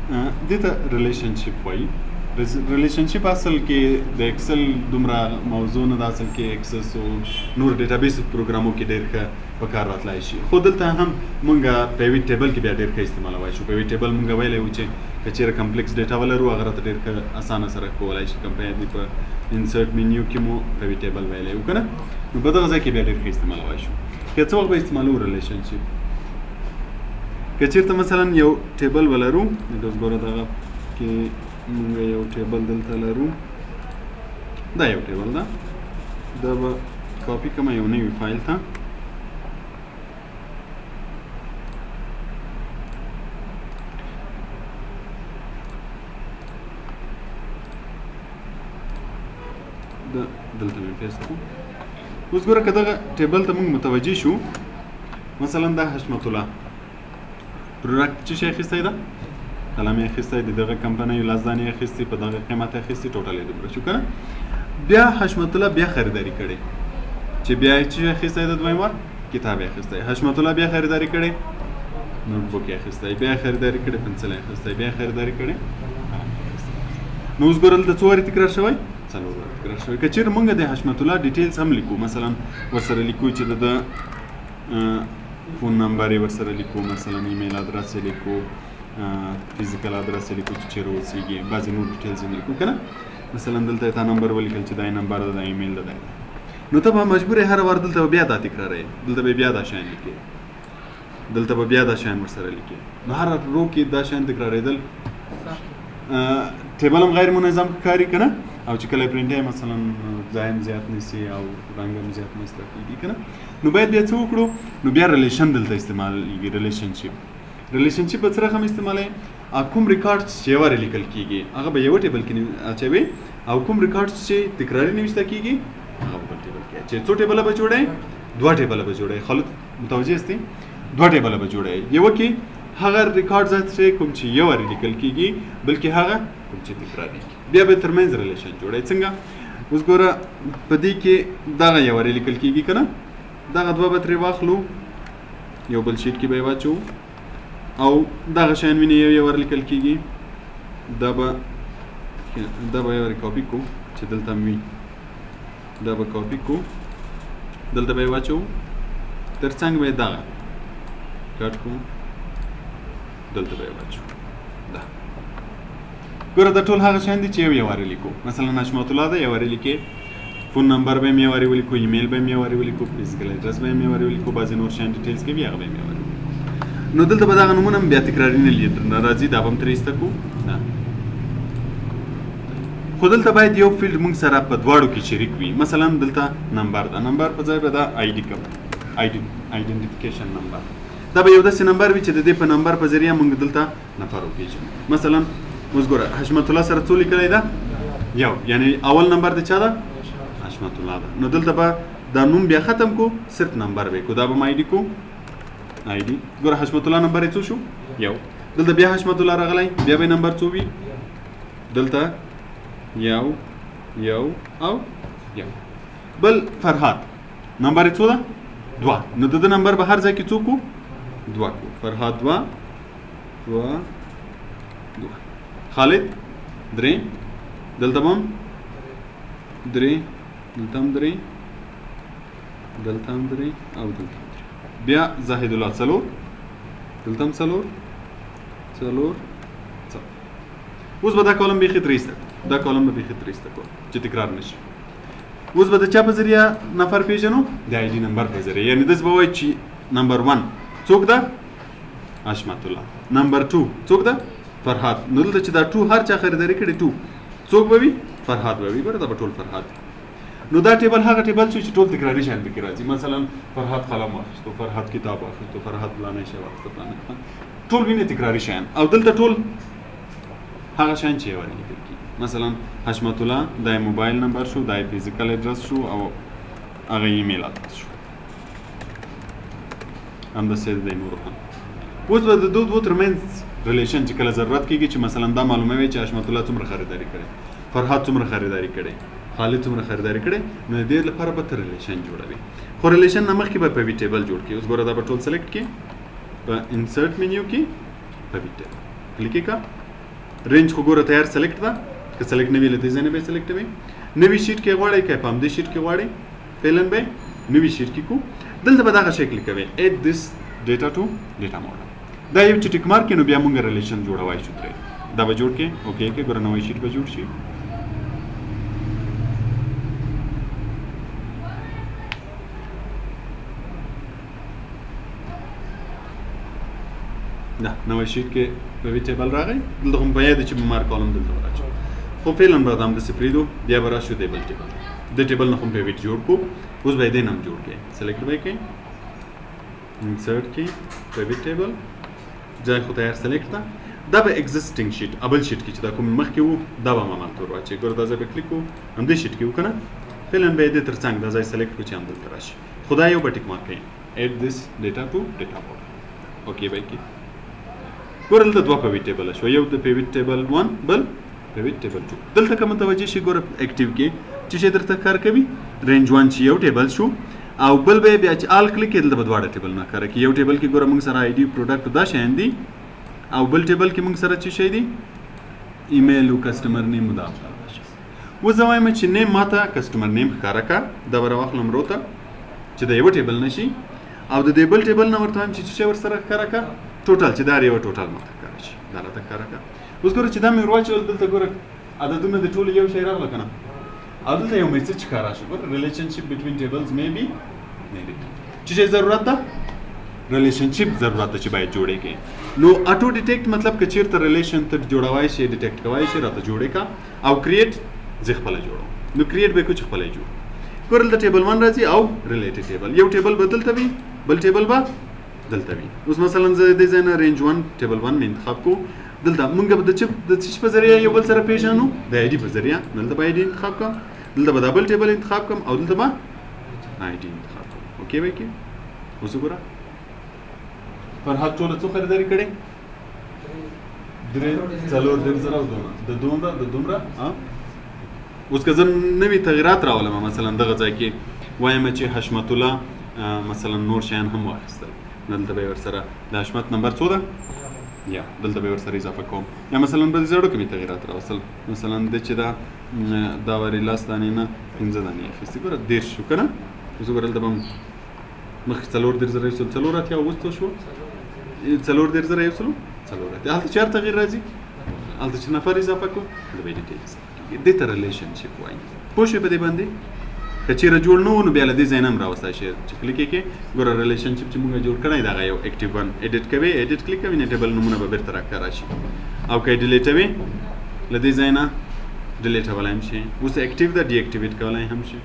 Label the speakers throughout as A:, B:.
A: دې ته ریلیشنشپ وایي. ریلیشنشپ اصل کې د ایکسل دومره موضوع نه ده، اصل کې ایکسس او نور ډیټابیس پروګرامو کې ډېر ښه په کار راتلی شي. خو دلته هم مونږ پیوټ ټیبل کې بیا ډېر ښه استعمالولی شو. پیوټ ټیبل مونږ ویلی وو چې که چېرې کمپلیکس ډیټا ولرو هغه راته ډېر ښه اسانه سره کولی شي. کمپیر دی په انسرټ منیو کې مو پیوټ ټیبل ویلی وو که نه، نو په دغه ځای کې بیا ډېر ښه استعمالولی شو. که څه وخت به استعمالوو ریلیشنشپ، که چېرته مثلا یو ټیبل ولرو، د اوس ګوره دغه کې مونږ یو ټیبل دلته لرو، دا یو ټیبل ده، دا به کاپي کومه یو نوي فایل ته. دلته مې پیسټ کړو. اوس ګوره که دغه ټیبل ته مونږ متوجه شو، مثلا دا حشمت الله پروډکټ څه شی اخیستی ده، قلم یې اخیستی، د دغه کمپنۍ لس دانې اخیستې، په دغه قیمت اخیستې، ټوټل یې دومره شو که نه. بیا حشمت الله بیا خریداري کړې، چې بیا یې څه اخیستی ده، دویم وار کتاب یې اخیستی. حشمت الله بیا خریداري کړې، نوټ بک یې اخیستی، بیا یې خریداري کړې، پنسل یې اخیستی، بیا یې خریداري کړې، قلم یې اخیستی. نو اوس ګوره دلته څو وارې تکرار شوی، 4 وارې تکرار شوی. که چېرې مونږ د حشمت الله ډیټیلز هم لیکو، مثلا ورسره لیکو چې د فون نمبر یې ورسره لیکو، مثلا ایمیل ادرس یې لیکو، فزیکل ادرس یې لیکو چې چېرې اوسېږي، بعضې نور ډیټیلز یې لیکو که نه. مثلا دلته یې تا نمبر ولیکل چې دا یې نمبر ده، دا ایمیل ده، دا نو ته به مجبور یې هر وار دلته به بیا دا تکراروې، دلته به بیا دا شیان لیکې، دلته به بیا دا شیان ورسره لیکې. نو هر رو کې دا شیان تکرارېدل ټیبل هم غیر منظم ښکاري که نه، او چې کله پرنټ یې مثلا ځای هم زیات نیسي او رنګ هم زیات مصرف کېږي که نه. نو باید بیا څه وکړو، نو بیا ریلیشن دلته استعمالېږي. ریلیشنشپ په څه رقم استعمالوي، کوم ریکارډز چې یو وارې لیکل کېږي هغه به یوه ټیبل کې اچوي، او کوم ریکارډز چې تکراري نویسته کېږي هغه به بل ټیبل کې اچوي. څو ټیبله به جوړوي، 2 ټیبله به جوړوي. خالد متوجه استئ، 2 ټیبله به جوړوي. یوه کې هغه ریکارډز چې کوم چې یو وارې لیکل کېږي، بلکې هغه کوم چې تکرارېږي، بیا به ترمنځ ریلیشن جوړوي. څنګه؟ اوس ګوره په دې کې دغه یو وارې لیکل کېږي که نه، دغه 2 به ترې واخلو، یو بل شیټ کې به یې واچوو، او دغه شیان ویني یو وار لیکل کېږي، دا به یو وارې کاپي کو چې دلته هم وي، دا به کاپي کو، دلته به یې واچوو، تر څنګ به یې دغه کټ کو، دلته به یې واچوو. دا ګوره دا ټول هغه شیان دي چې یو وارې لیکو. مثلا حشمت الله ده، یو وارې لیکې، فون نمبر به یې یو وارې ولیکو، ایمیل به یې یو وارې ولیکو، فزیکل اډرس به یې یو وارې ولیکو، بعضې نور شیان ډیټیلز کې وي هغه به یې یو وارې ولیکو. نو دلته به دغه نومونه هم بیا تکراري نه راځي، دا به هم ترې ایسته کړو. خو دلته باید یو فیلډ موږ سره په دواړو کې شریک وي. مثلا دلته نمبر ده، نمبر په ځای به دا آی ډي کوم، آیډنټیفیکیشن نمبر، دا به یو داسې نمبر وي چې د دې په نمبر په ذریعه موږ دلته نفر وپېژنو. مثلا اوس ګوره حشمت الله سره څو لیکلی ده، یو، یعنی اول نمبر د چا ده، حشمت الله ده. نو دلته به دا نوم بیا ختم کو، صرف نمبر به کو، دا به آی ډي کو، آی ډي. ګوره حشمت الله نمبر یې څو شو، یو. دلته بیا حشمت الله راغلی، بیا به نمبر څو وي، دلته یو او یو. بل فرهاد نمبر یې څو ده، 2. نو د نمبر به هر ځای کې څو کو، 2 کو. فرهاد 2. خالد 3، دلته هم 3، دلته هم 3، دلته هم 3 او دلته هم 3. بیا زاهد الله 4، دلته هم 4. اوس به دا کالم بیخي ترې ایسته، دا کالم به بیخي ترې ایسته کړو چې تکرار نشي. اوس به د چا په ذریعه نفر پیژنو، د آی ډي نمبر په ذریعه. یعنې داسې به وایي چې نمبر 1 څوک ده، حشمت الله. نمبر 2 څوک ده، فرهاد. نو دلته چې دا 2 هر چا خریداري کړي، 2 څوک به وي، فرهاد به وي. ګوره دا به ټول فرهاد. نو دا ټیبل هغه ټیبل شو چې ټول تکراري شیان پکې راځي. مثلا فرهاد قلم واخیستو، فرهاد کتاب واخیستو، فرهاد فلانی شی واخیستو، فلانی، ټول ویني تکراري شیان. او دلته ټول هغه شیان چې یو وارې لیکل کېږي. مثلا حشمت الله دا یې موبایل نمبر شو، دا یې فزیکل اډرس شو، او هغه ایمیل ادرس شو. همداسې د نورو هم. اوس به د دوه ترمنځ ریلیشن چې کله ضرورت کېږي چې مثلا دا معلوموي چې حشمت الله څومره خریداري کړې، فرهاد څومره خریداري کړې، خالد څومره خریداري کړې، نو د دې لپاره به ته ریلیشن جوړوي. خو ریلیشن نه مخکې به پیوټ ټیبل جوړ کړي. اوس ګوره دا به ټول سلیکټ کړي، په انسرټ منیو کې پیوټ ټیبل کلیک کړه، رینج خو ګوره تیار سلیکټ ده که سلیکټ نه وي له دې ځای نه به یې سلیکټوي نوي شیټ کې غواړئ که په همدې شیټ کې غواړئ فعلا به نوي شیټ کې کو دلته به دغه شی کلیک کوئ add this data to data model دا یو چې ټیک مارک نو بیا مونږ ریلیشن جوړوای شو ترې دا به جوړ کې اوکې کې ګوره نوی شیټ به جوړ شي دا نوی شیټ کې پیوټ ټیبل راغی دلته هم باید چې مار کالم دلته راځي خو فعلا به هم د سپریدو بیا به راشو ټیبل د ټیبل نه هم پیوټ جوړ کو اوس به دې نام جوړ کې سلیکټ وای کې انسرټ کې پیوټ ټیبل ځای خو تیار سلیکټ ده دا به ایگزیسټینګ شیټ ابل شیټ کې چې دا کوم مخکې وو دا به ما مالته ورواچي ګوره دا ځای به کلیک کو هم دې شیټ کې وکنه فعلا به دې ترڅنګ دا ځای سلیکټ کو چې هم دلته راشي خدای یو بټیک مارک کړئ add this data to data model اوکې بای کې ګوره دلته دوه پیوټ ټیبل شو یو د پیوټ ټیبل 1 بل پیوټ ټیبل 2 دلته کوم متوجه شي ګوره اکټیو کې چې شي درته کار کوي رینج 1 چې یو ټیبل شو او بل به بیا چې آل کلیک کړل د بدواړه ټیبل نه کار کوي یو ټیبل کې ګوره موږ سره آی ډي پروډکټ دا شین دي او بل ټیبل کې موږ سره څه شي دي ایمیل او کسٹمر نیم دا و زوایم چې نیم ماته کسٹمر نیم ښکارا کا دا ور واخلم روته چې دا یو ټیبل نشي او د دې بل ټیبل نه ورته چې څه ور سره ښکارا کا ټوټل چې دا یو ټوټل ماته ښکارا شي دا راته ښکارا کا اوس ګوره چې دا مې ورواچول دلته ګوره عددونه د ټول یو شی راغله کنه او دلته یو میسج ښکارا شو ګوره ریلیشنشپ بټوین ټیبلز مې بي چې ضرورت ده ریلیشنشپ ضرورت ده چې باید جوړې کې نو اټو ډیټیکټ مطلب که چیرته ریلیشن ته جوړوای شي ډیټیکټ کوای شي راته جوړې کا او کریټ زه خپل جوړو نو کریټ به کوم خپل جوړ ګورل د ټیبل 1 راځي او ریلیټډ ټیبل یو ټیبل بدلته وي بل ټیبل به دلته وي اوس مثلا زه د زینا رینج 1 ټیبل 1 مې انتخاب کو دلته مونږ به د چپ د چپ په ذریعہ یو بل سره پیژنو د آی ډي په ذریعہ دلته به آی ډي انتخاب کوم دلته به دبل ټیبل انتخاب کوم او دلته به آی ډي انتخاب کوم اوکې وای کی اوس وګوره فرحت ټول څو خریداري کړي درې څلور دې زره د دومره اوس که زه نوي تغیرات راولم مثلا دغه ځای کې وایم چې حشمت الله مثلا نور شیان هم واخیستل دلته به ورسره د حشمت نمبر څو ده یا دلته به ورسره اضافه کوم یا مثلا بل زړو کې تغیرات راوصل مثلا د چې دا وری لاس دانې نه 15 دانې اخیستې ګوره 10 شو کنه اوس ګوره دلته به مخکې څلور دېرش زره یو سل څلور اتیا اوس شو څلور دېرش زره یو سل څلور اتیا هلته چېر تغیر راځي هلته چې نفر اضافه کړو د به ډیټیلز دې ته ریلیشنشپ وایي پوه شوې په دې باندې که چېرې جوړ نه و نو بیا له دې ځای نه هم راوستی شي چې کلیک یې کې ګوره ریلیشنشپ چې مونږ جوړ کړی دغه یو اکټیو ون ایډیټ کوي ایډیټ کلیک کوي نه ټیبل نومونه به بېرته راښکاره شي او که یې ډیلیټوي له دې ځای نه ډیلیټولی هم شي اوس اکټیو ده ډي اکټیویټ کولی هم شي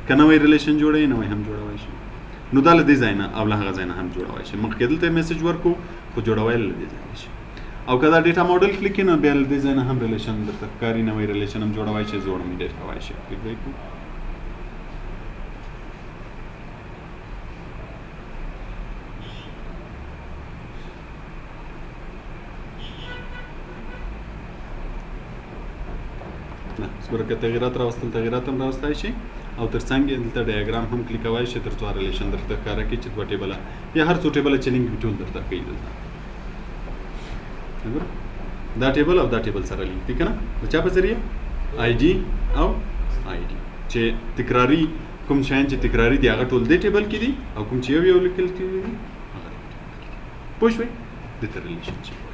A: که نوی ریلیشن جوړوي نوی هم جوړولی شي نو دا له دې ځای نه او له هغه ځای نه هم جوړولی شي مخکې دلته میسج ورکړو خو جوړوی له دې ځای نه شي او که دا ډیټا موډل کلیک کړي نو بیا له دې ځای نه هم ریلیشن درته ښکاري نوی ریلیشن هم جوړوی شي زوړ هم ایډیټ کولی شي کلیک به یې کړو ګوره که تغیرات راوستل تغیرات هم راوستلی شي او تر څنګ یې دلته ډایګرام هم کلیکولی شي تر څو ریلیشن درته ښکاره کړي چې دوه ټیبله یا هر څو ټیبله چې لینک وي ټول درته ښیي دلته ګوره دا ټیبل او دا ټیبل سره لینک دي که نه د چا په ذریعه آی ډي او آی ډي چې تکراري کوم شیان چې تکراري دي هغه ټول دې ټیبل کې دي او کوم چې یو لیکل کېږي هغه پوه شوئ دې ته ریلیشنشپ